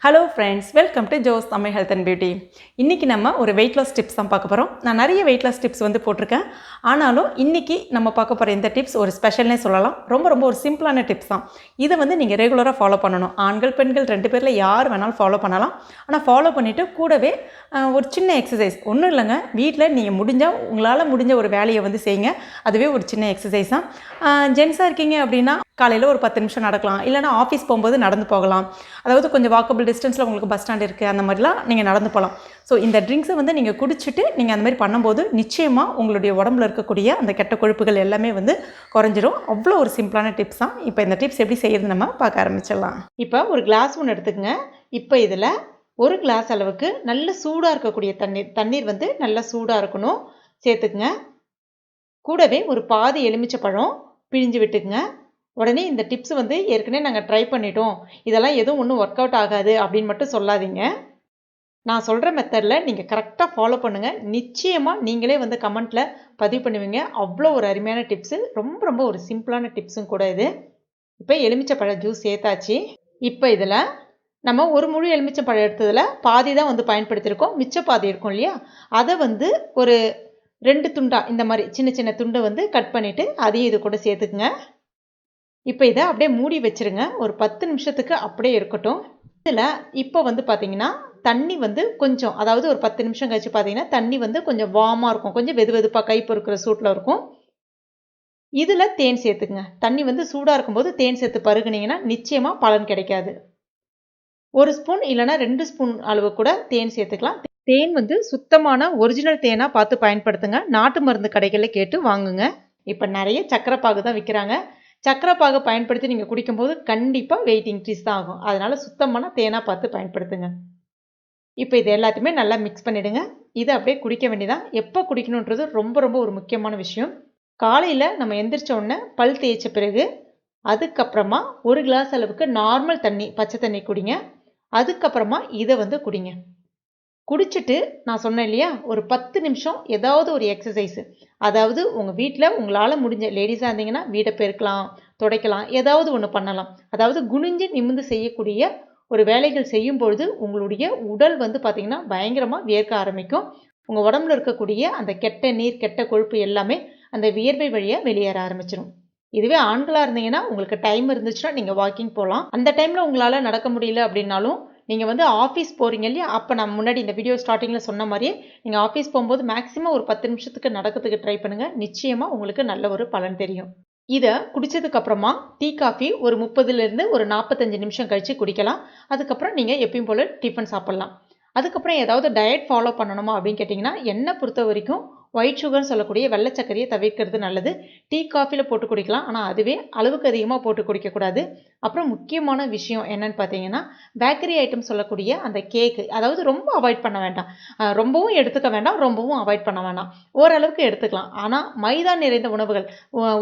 Hello friends, welcome to Jo's Tamil health and beauty. இன்றைக்கி நம்ம ஒரு வெயிட் லாஸ் டிப்ஸ் தான் பார்க்க போகிறோம். நான் நிறைய வெயிட் லாஸ் டிப்ஸ் போட்டிருக்கேன். ஆனாலும் இன்றைக்கி நம்ம பார்க்க போகிற இந்த டிப்ஸ் ஒரு ஸ்பெஷல்னே சொல்லலாம். ரொம்ப ஒரு சிம்பிளான டிப்ஸ் தான். இதை நீங்கள் ரெகுலராக ஃபாலோ பண்ணணும். ஆண்கள் பெண்கள் 2 பேரில் யார் வேணாலும் ஃபாலோ பண்ணலாம். ஆனால் ஃபாலோ பண்ணிவிட்டு கூடவே ஒரு சின்ன எக்ஸசைஸ் ஒன்றும் இல்லைங்க. வீட்டில் நீங்கள் உங்களால் முடிஞ்ச ஒரு வேலையை செய்யுங்க. அதுவே ஒரு சின்ன எக்ஸசைஸ் தான். ஜென்ஸாக இருக்கீங்க அப்படின்னா காலையில் ஒரு 10 நிமிஷம் நடக்கலாம், இல்லைனா ஆஃபீஸ் போகும்போது நடந்து போகலாம். அதாவது கொஞ்சம் வாக்கபிள் டிஸ்டன்ஸில் உங்களுக்கு பஸ் ஸ்டாண்ட் இருக்குது, அந்த மாதிரிலாம் நீங்கள் நடந்து போகலாம். ஸோ இந்த ட்ரிங்க்ஸை நீங்கள் குடிச்சிட்டு நீங்கள் அந்த மாதிரி பண்ணும்போது நிச்சயமாக உங்களுடைய உடம்புல இருக்கக்கூடிய அந்த கெட்ட கொழுப்புகள் எல்லாமே குறைஞ்சிரும். அவ்வளோ ஒரு சிம்பிளான டிப்ஸ் தான். இப்போ இந்த டிப்ஸ் எப்படி செய்யறது நம்ம பார்க்க ஆரம்பிச்சிடலாம். இப்போ ஒரு கிளாஸ் ஒன்று எடுத்துக்கங்க. இப்போ இதில் ஒரு கிளாஸ் அளவுக்கு நல்ல சூடாக இருக்கக்கூடிய தண்ணீர் நல்லா சூடாக இருக்கணும், சேர்த்துக்குங்க. கூடவே ஒரு பாதி எலுமிச்சை பழம் பிழிஞ்சு விட்டுக்குங்க. உடனே இந்த டிப்ஸ் ஏற்கனவே நாங்கள் ட்ரை பண்ணிட்டோம், இதெல்லாம் எதுவும் ஒன்றும் ஒர்க் அவுட் ஆகாது அப்படின்னு மட்டும் சொல்லாதீங்க. நான் சொல்கிற மெத்தடில் நீங்கள் கரெக்டாக ஃபாலோ பண்ணுங்கள். நிச்சயமாக நீங்களே கமெண்ட்டில் பதிவு பண்ணுவீங்க. அவ்வளோ ஒரு அருமையான டிப்ஸு, ரொம்ப ஒரு சிம்பிளான டிப்ஸும் கூட இது. இப்போ எலுமிச்சை பழ ஜூஸ் சேர்த்தாச்சு. இப்போ இதில் நம்ம ஒரு முழு எலுமிச்சை பழம் எடுத்ததில் பாதி தான் பயன்படுத்தியிருக்கோம். மிச்ச பாதி இருக்கும் இல்லையா, அதை ஒரு 2 துண்டாக இந்த மாதிரி சின்ன துண்டை கட் பண்ணிவிட்டு அதையும் இது கூட சேர்த்துக்குங்க. இப்போ இதை அப்படியே மூடி வச்சுருங்க. ஒரு 10 நிமிஷத்துக்கு அப்படியே இருக்கட்டும். இதில் இப்போ பார்த்தீங்கன்னா தண்ணி கொஞ்சம், அதாவது ஒரு 10 நிமிஷம் கழிச்சு பார்த்தீங்கன்னா தண்ணி கொஞ்சம் வார்மாக இருக்கும், கொஞ்சம் வெதுவெதுப்பாக கை பொறுக்கிற சூட்டில் இருக்கும். இதில் தேன் சேர்த்துக்குங்க. தண்ணி சூடாக இருக்கும்போது தேன் சேர்த்து பருகுனீங்கன்னா நிச்சயமாக பலன் கிடைக்காது. 1 ஸ்பூன் இல்லைனா 2 ஸ்பூன் அளவு கூட தேன் சேர்த்துக்கலாம். தேன் சுத்தமான ஒரிஜினல் தேனாக பார்த்து பயன்படுத்துங்க. நாட்டு மருந்து கடைகளில் கேட்டு வாங்குங்க. இப்போ நிறைய சக்கரை பாகு தான் விற்கிறாங்க. சக்கரை பாகு பயன்படுத்தி நீங்கள் குடிக்கும்போது கண்டிப்பாக வெயிட் இன்க்ரீஸ் தான் ஆகும். அதனால் சுத்தமான தேனாக பார்த்து பயன்படுத்துங்க. இப்போ இது எல்லாத்தையுமே நல்லா மிக்ஸ் பண்ணிவிடுங்க. இதை அப்படியே குடிக்க வேண்டியதான். எப்போ குடிக்கணுன்றது ரொம்ப ஒரு முக்கியமான விஷயம். காலையில் நம்ம எந்திரிச்ச உடனே பல் தேய்ச்ச பிறகு அதுக்கப்புறமா ஒரு கிளாஸ் அளவுக்கு நார்மல் தண்ணி, பச்சை தண்ணி குடிங்க. அதுக்கப்புறமா இதை குடிங்க. குடிச்சிட்டு நான் சொன்னேன் இல்லையா, ஒரு 10 நிமிஷம் ஏதாவது ஒரு எக்ஸசைஸ், அதாவது உங்கள் வீட்டில் உங்களால் முடிஞ்ச, லேடிஸாக இருந்தீங்கன்னா வீடை பெருக்கலாம், துடைக்கலாம், ஏதாவது ஒன்று பண்ணலாம். அதாவது குனிஞ்சு நிமிர்ந்து செய்யக்கூடிய ஒரு வேலைகள் செய்யும் பொழுது உங்களுடைய உடல் பார்த்திங்கன்னா பயங்கரமாக வியர்க்க ஆரம்பிக்கும். உங்கள் உடம்புல இருக்கக்கூடிய அந்த கெட்ட நீர், கெட்ட கொழுப்பு எல்லாமே அந்த வியர்வை வழியாக வெளியேற ஆரம்பிச்சிடும். இதுவே ஆண்களாக இருந்தீங்கன்னா உங்களுக்கு டைம் இருந்துச்சுன்னா நீங்கள் வாக்கிங் போகலாம். அந்த டைமில் உங்களால் நடக்க முடியல அப்படின்னாலும் நீங்கள் ஆஃபீஸ் போகிறீங்க இல்லையா, அப்போ நான் முன்னாடி இந்த வீடியோ ஸ்டார்டிங்கில் சொன்ன மாதிரியே நீங்கள் ஆஃபீஸ் போகும்போது மேக்ஸிமம் ஒரு 10 நிமிஷத்துக்கு நடக்கிறதுக்கு ட்ரை பண்ணுங்கள். நிச்சயமாக உங்களுக்கு நல்ல ஒரு பலன் தெரியும். இதை குடித்ததுக்கப்புறமா டீ காஃபி ஒரு 30லேருந்து ஒரு 45 நிமிஷம் கழித்து குடிக்கலாம். அதுக்கப்புறம் நீங்கள் எப்பயும் போல் டிஃபன் சாப்பிட்லாம். அதுக்கப்புறம் ஏதாவது டயட் ஃபாலோ பண்ணணுமா அப்படின்னு கேட்டிங்கன்னா, என்னை பொறுத்த வரைக்கும் ஒயிட் சுகர்னு சொல்லக்கூடிய வெள்ளை சர்க்கரையை தவிர்க்கிறது நல்லது. டீ காஃபியில் போட்டு குடிக்கலாம், ஆனால் அதுவே அளவுக்கு அதிகமாக போட்டு குடிக்கக்கூடாது. அப்புறம் முக்கியமான விஷயம் என்னன்னு பார்த்தீங்கன்னா, பேக்கரி ஐட்டம் சொல்லக்கூடிய அந்த கேக்கு, அதாவது ரொம்ப அவாய்ட் பண்ண வேண்டாம். ரொம்பவும் எடுத்துக்க வேண்டாம், ரொம்பவும் அவாய்ட் பண்ண வேண்டாம். ஓரளவுக்கு எடுத்துக்கலாம். ஆனால் மைதா நிறைந்த உணவுகள்,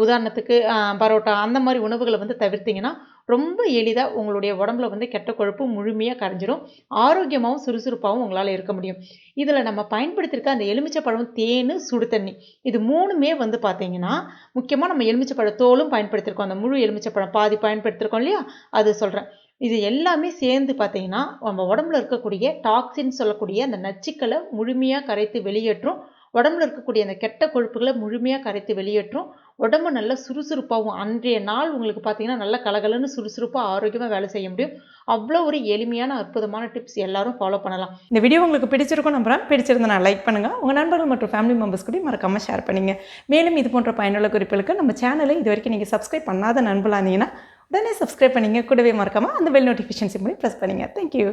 உதாரணத்துக்கு பரோட்டா, அந்த மாதிரி உணவுகளை தவிர்த்திங்கன்னா ரொம்ப எளிதாக உங்களுடைய உடம்புல கெட்ட கொழுப்பு முழுமையாக கரைஞ்சிரும். ஆரோக்கியமாகவும் சுறுசுறுப்பாகவும் உங்களால் இருக்க முடியும். இதில் நம்ம பயன்படுத்தியிருக்க அந்த எலுமிச்சை பழம், தேன், சுடு தண்ணி, இது 3மே பார்த்தீங்கன்னா முக்கியமாக நம்ம எலுமிச்சை பழ தோலும் பயன்படுத்தியிருக்கோம். அந்த முழு எலுமிச்சை பழம் பாதி பயன்படுத்தியிருக்கோம் இல்லையா, அது சொல்கிறேன். இது எல்லாமே சேர்ந்து பார்த்தீங்கன்னா நம்ம உடம்புல இருக்கக்கூடிய டாக்ஸின் சொல்லக்கூடிய அந்த நச்சுக்களை முழுமையாக கரைத்து வெளியேற்றும். உடம்புல இருக்கக்கூடிய அந்த கெட்ட கொழுப்புகளை முழுமையாக கரைத்து வெளியேற்றும். உடம்பு நல்லா சுறுசுறுப்பாகவும், அன்றைய நாள் உங்களுக்கு பார்த்தீங்கன்னா நல்லா கலகலன்னு சுறுசுறுப்பாக ஆரோக்கியமாக வேலை செய்ய முடியும். அவ்வளோ ஒரு எளிமையான அற்புதமான டிப்ஸ் எல்லாரும் ஃபாலோ பண்ணலாம். இந்த வீடியோ உங்களுக்கு பிடிச்சிருக்கும் நம்புறேன். பிடிச்சிருந்தா நான் லைக் பண்ணுங்கள். உங்கள் நண்பர்கள் மற்றும் ஃபேமிலி மெம்பர்ஸ் கூட மறக்காமல் ஷேர் பண்ணுங்கள். மேலும் இது போன்ற பயனுள்ள குறிப்புகளுக்கு நம்ம சேனலை இது வரைக்கும் நீங்கள் சப்ஸ்கிரைப் பண்ணாத நண்பர்களாக இருந்தீங்கன்னா உடனே சப்ஸ்கிரைப் பண்ணிங்க. கூடவே மறக்காமல் அந்த பெல் நோட்டிஃபிகேஷன் சிம்பிளை ப்ரெஸ் பண்ணுங்கள். தேங்க்யூ.